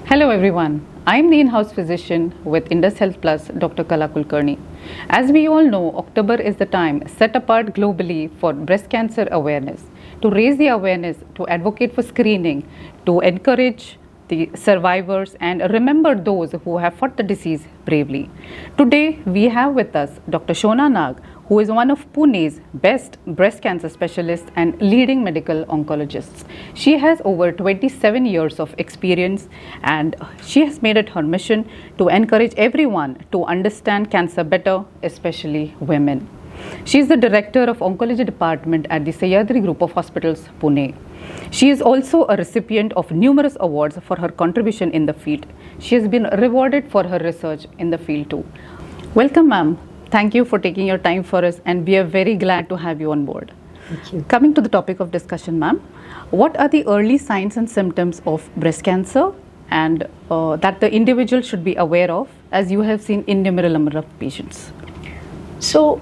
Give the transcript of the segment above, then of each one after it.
Hello everyone, I'm the in-house physician with Indus Health Plus, Dr. Kala Kulkarni. As we all know, October is the time set apart globally for breast cancer awareness. To raise the awareness, to advocate for screening, to encourage the survivors and remember those who have fought the disease bravely. Today we have with us Dr. Shona Nag, who is one of Pune's best breast cancer specialists and leading medical oncologists. She has over 27 years of experience and she has made it her mission to encourage everyone to understand cancer better, especially women. She is the director of oncology department at the Sahyadri Group of Hospitals, Pune. She is also a recipient of numerous awards for her contribution in the field. She has been rewarded for her research in the field too. Welcome, ma'am. Thank you for taking your time for us, and we are very glad to have you on board. Thank you. Coming to the topic of discussion, ma'am, what are the early signs and symptoms of breast cancer and that the individual should be aware of, as you have seen innumerable number of patients? So,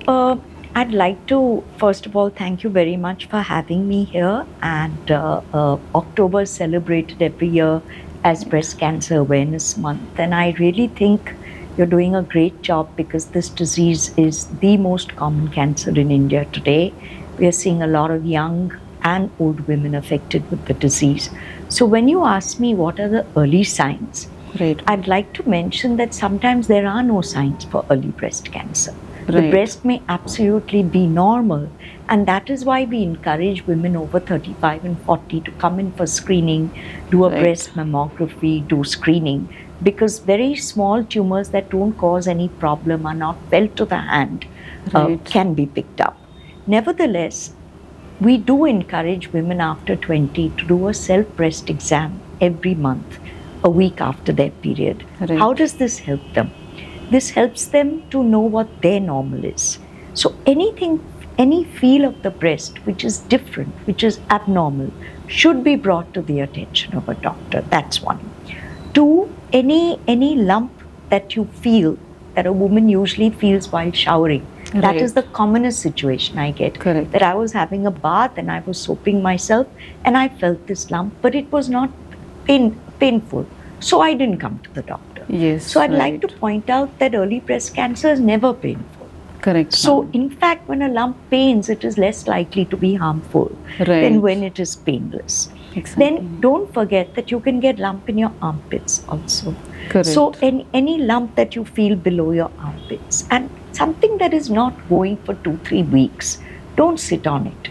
I'd like to, first of all, thank you very much for having me here. And October is celebrated every year as Breast Cancer Awareness Month. And I really think you're doing a great job because this disease is the most common cancer in India today. We are seeing a lot of young and old women affected with the disease. So when you ask me what are the early signs, Right. I'd like to mention that sometimes there are no signs for early breast cancer. The Right. breast may absolutely be normal, and that is why we encourage women over 35 and 40 to come in for screening, do a Right. breast mammography, do screening, because very small tumors that don't cause any problem, are not felt to the hand, Right. can be picked up. Nevertheless, we do encourage women after 20 to do a self breast exam every month, a week after their period. Right. How does this help them? This helps them to know what their normal is. So any feel of the breast which is different, which is abnormal, should be brought to the attention of a doctor. That's one. Two, any lump that you feel, that a woman usually feels while showering. That Right. is the commonest situation I get. Correct. That I was having a bath and I was soaping myself and I felt this lump, but it was not painful. So I didn't come to the doctor. Yes. So I'd like right. to point out that early breast cancer is never painful. Correct. So ma'am. in fact, when a lump pains, it is less likely to be harmful Right. than when it is painless. Exactly. Then don't forget that you can get lump in your armpits also. Correct. So any lump that you feel below your armpits and something that is not going for 2-3 weeks, don't sit on it.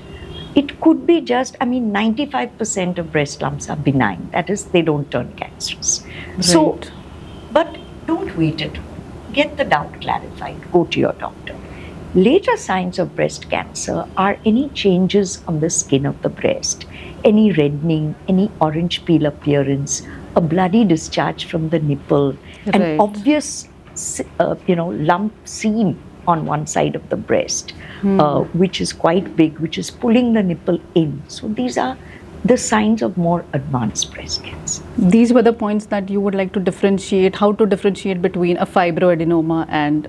It could be just, 95% of breast lumps are benign. That is, they don't turn cancerous. So, Right. but don't wait at home. Get the doubt clarified. Go to your doctor. Later signs of breast cancer are any changes on the skin of the breast, any reddening, any orange peel appearance, a bloody discharge from the nipple, Right. an obvious, lump seam on one side of the breast, which is quite big, which is pulling the nipple in. So these are the signs of more advanced breast cancer. These were the points that you would like to differentiate, how to differentiate between a fibroadenoma and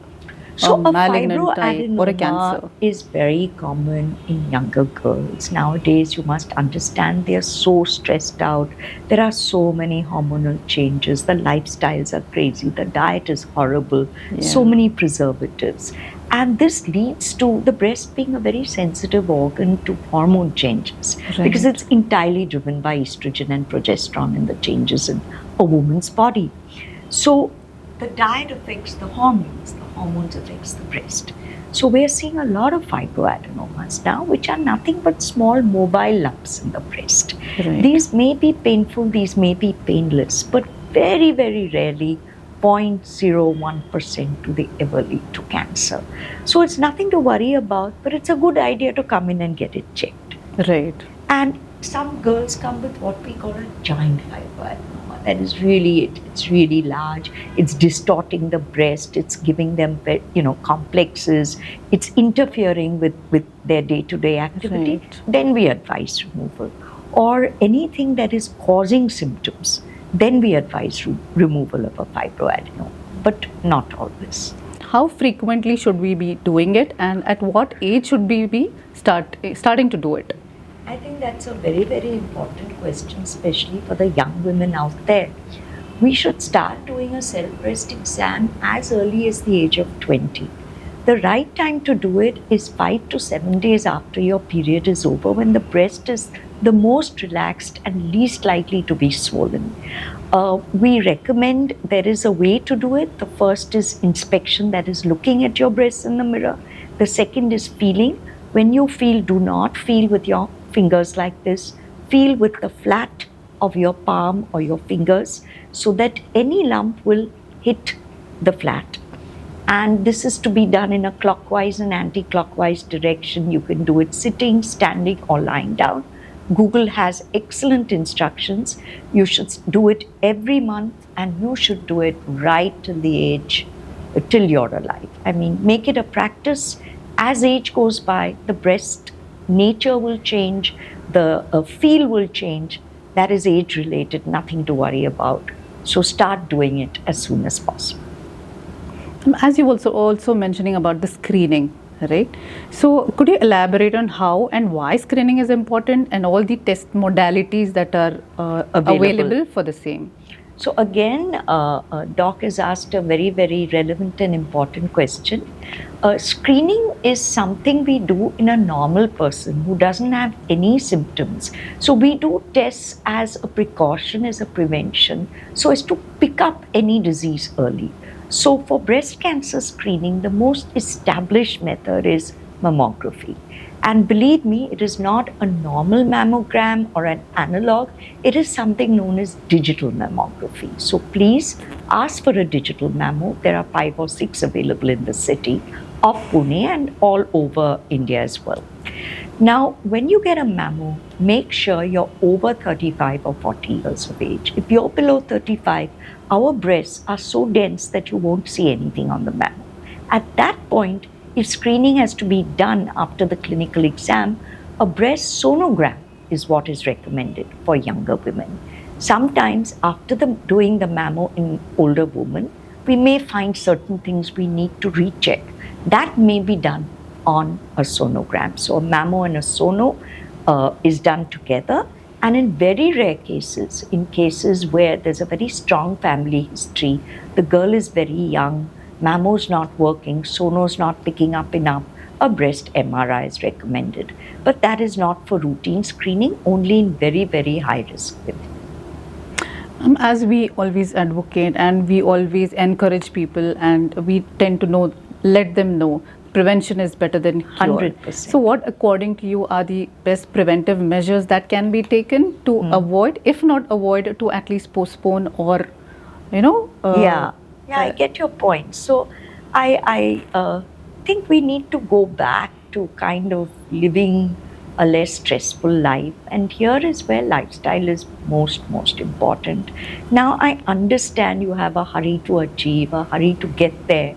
So a malignant type or a fibroadenoma cancer. is very common in younger girls. Nowadays, you must understand they are so stressed out. There are so many hormonal changes. The lifestyles are crazy. The diet is horrible. So Yeah. many preservatives. And this leads to the breast being a very sensitive organ to hormone changes because Right. it's entirely driven by estrogen and progesterone and the changes in a woman's body. So the diet affects the hormones affects the breast. So we're seeing a lot of fibroadenomas now, which are nothing but small mobile lumps in the breast. Right. These may be painful, these may be painless, but very, very rarely 0.01% do they ever lead to cancer. So it's nothing to worry about, but it's a good idea to come in and get it checked. Right. And some girls come with what we call a giant fibroadenoma. That is really, it's really large. It's distorting the breast. It's giving them, complexes. It's interfering with their day-to-day activity. Right. Then we advise removal. Or anything that is causing symptoms, then we advise removal of a fibroadenoma. But not always. How frequently should we be doing it, and at what age should we be starting to do it? I think that's a very, very important question, especially for the young women out there. we should start doing a self-breast exam as early as the age of 20. The right time to do it is 5 to 7 days after your period is over, when the breast is the most relaxed and least likely to be swollen. We recommend there is a way to do it. The first is inspection, that is looking at your breasts in the mirror. The second is feeling. When you feel, do not feel with your fingers like this. Feel with the flat of your palm or your fingers so that any lump will hit the flat. And this is to be done in a clockwise and anti-clockwise direction. You can do it sitting, standing, or lying down. Google has excellent instructions. You should do it every month, and you should do it right till the age, till you're alive. I mean, make it a practice. As age goes by, the breast nature will change, the feel will change. That is age related, nothing to worry about. So start doing it as soon as possible. As you also mentioning about the screening, right? So could you elaborate on how and why screening is important and all the test modalities that are available for the same? So again, Doc has asked a very, very relevant and important question. Screening is something we do in a normal person who doesn't have any symptoms. So we do tests as a precaution, as a prevention, so as to pick up any disease early. So for breast cancer screening, the most established method is mammography. And believe me, it is not a normal mammogram or an analog. It is something known as digital mammography. So please ask for a digital mammo. There are 5 or 6 available in the city of Pune and all over India as well. Now, when you get a mammo, make sure you're over 35 or 40 years of age. If you're below 35, our breasts are so dense that you won't see anything on the mammo. At that point, if screening has to be done after the clinical exam, a breast sonogram is what is recommended for younger women. Sometimes after doing the mammo in older women, we may find certain things we need to recheck. That may be done on a sonogram. So a mammo and a sono is done together. And in very rare cases, in cases where there's a very strong family history, the girl is very young, mammo's not working, sono's not picking up enough, a breast MRI is recommended. But that is not for routine screening, only in very, very high risk women. As we always advocate and we always encourage people, and we tend to let them know prevention is better than cure. 100%. So what, according to you, are the best preventive measures that can be taken to avoid, if not avoid, to at least postpone or, Yeah, I get your point. So I think we need to go back to kind of living a less stressful life. And here is where lifestyle is most important. Now, I understand you have a hurry to achieve, a hurry to get there.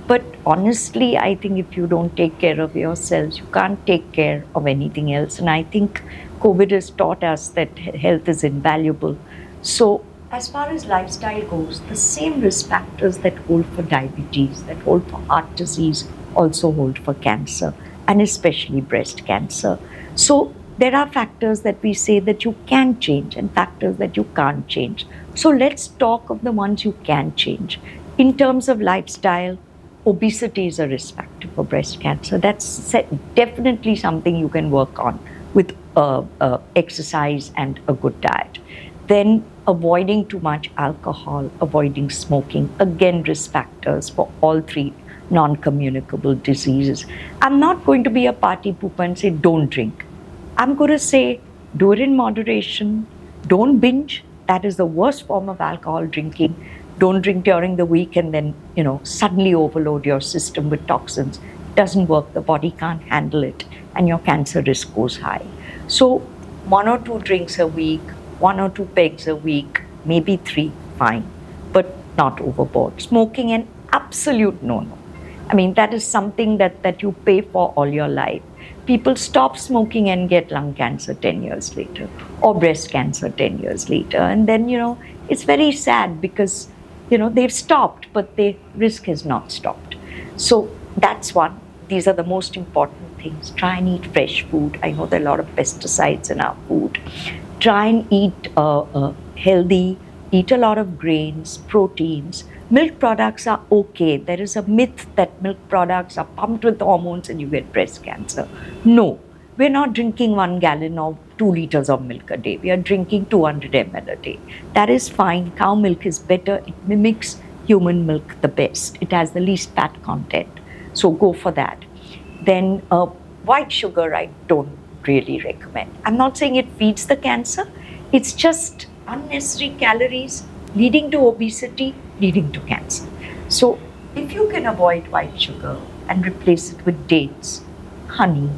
But honestly, I think if you don't take care of yourselves, you can't take care of anything else. And I think COVID has taught us that health is invaluable. So as far as lifestyle goes, the same risk factors that hold for diabetes, that hold for heart disease, also hold for cancer, and especially breast cancer. So there are factors that we say that you can change and factors that you can't change. So let's talk of the ones you can change. In terms of lifestyle, obesity is a risk factor for breast cancer. That's definitely something you can work on with exercise and a good diet. Then avoiding too much alcohol, avoiding smoking, again risk factors for all 3 non-communicable diseases. I'm not going to be a party pooper and say don't drink. I'm going to say do it in moderation, don't binge. That is the worst form of alcohol drinking. Don't drink during the week and then, suddenly overload your system with toxins. It doesn't work. The body can't handle it and your cancer risk goes high. So 1 or 2 drinks a week, 1 or 2 pegs a week, maybe 3, fine, but not overboard. Smoking, an absolute no-no. I mean, that is something that you pay for all your life. People stop smoking and get lung cancer 10 years later or breast cancer 10 years later. And then, it's very sad because, they've stopped, but the risk has not stopped. So that's one. These are the most important things. Try and eat fresh food. I know there are a lot of pesticides in our food. Try and eat healthy, eat a lot of grains, proteins. Milk products are okay. There is a myth that milk products are pumped with hormones and you get breast cancer. No, we're not drinking 1 gallon or 2 liters of milk a day. We are drinking 200 ml a day. That is fine. Cow milk is better. It mimics human milk the best. It has the least fat content. So go for that. Then white sugar, I don't really recommend. I'm not saying it feeds the cancer. It's just unnecessary calories leading to obesity, leading to cancer. So if you can avoid white sugar and replace it with dates, honey,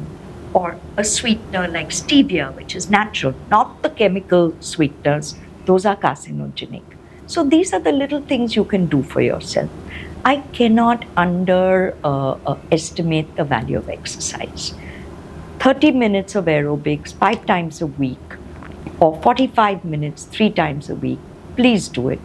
or a sweetener like stevia, which is natural, not the chemical sweeteners, those are carcinogenic. So these are the little things you can do for yourself. I cannot underestimate the value of exercise. 30 minutes of aerobics 5 times a week, or 45 minutes 3 times a week, please do it.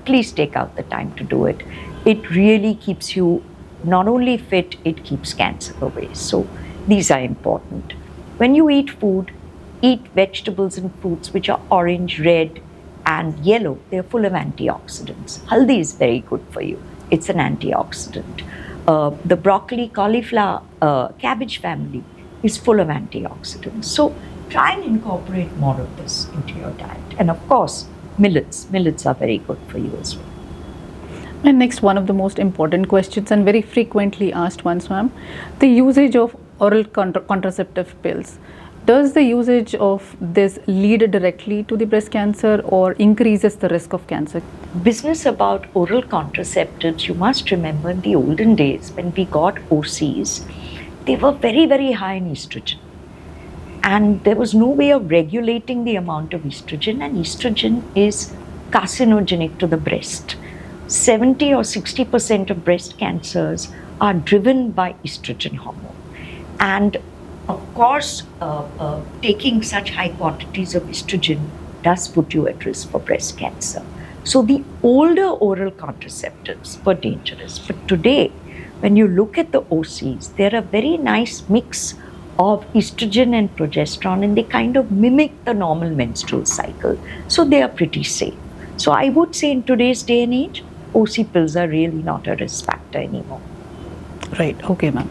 Please take out the time to do it. It really keeps you not only fit, it keeps cancer away. So these are important. When you eat food, eat vegetables and fruits which are orange, red, and yellow. They're full of antioxidants. Haldi is very good for you. It's an antioxidant. The broccoli, cauliflower, cabbage family is full of antioxidants. So try and incorporate more of this into your diet. And of course, millets. Millets are very good for you as well. And next, one of the most important questions and very frequently asked ones, ma'am, the usage of oral contraceptive pills. Does the usage of this lead directly to the breast cancer or increases the risk of cancer? Business about oral contraceptives, you must remember in the olden days when we got OCs, they were very, very high in estrogen. And there was no way of regulating the amount of estrogen, and estrogen is carcinogenic to the breast. 70 or 60% of breast cancers are driven by estrogen hormone. And of course, taking such high quantities of estrogen does put you at risk for breast cancer. So the older oral contraceptives were dangerous. But today, when you look at the OCs, they're a very nice mix of estrogen and progesterone, and they kind of mimic the normal menstrual cycle. So they are pretty safe. So I would say in today's day and age, OC pills are really not a risk factor anymore. Right, okay, ma'am.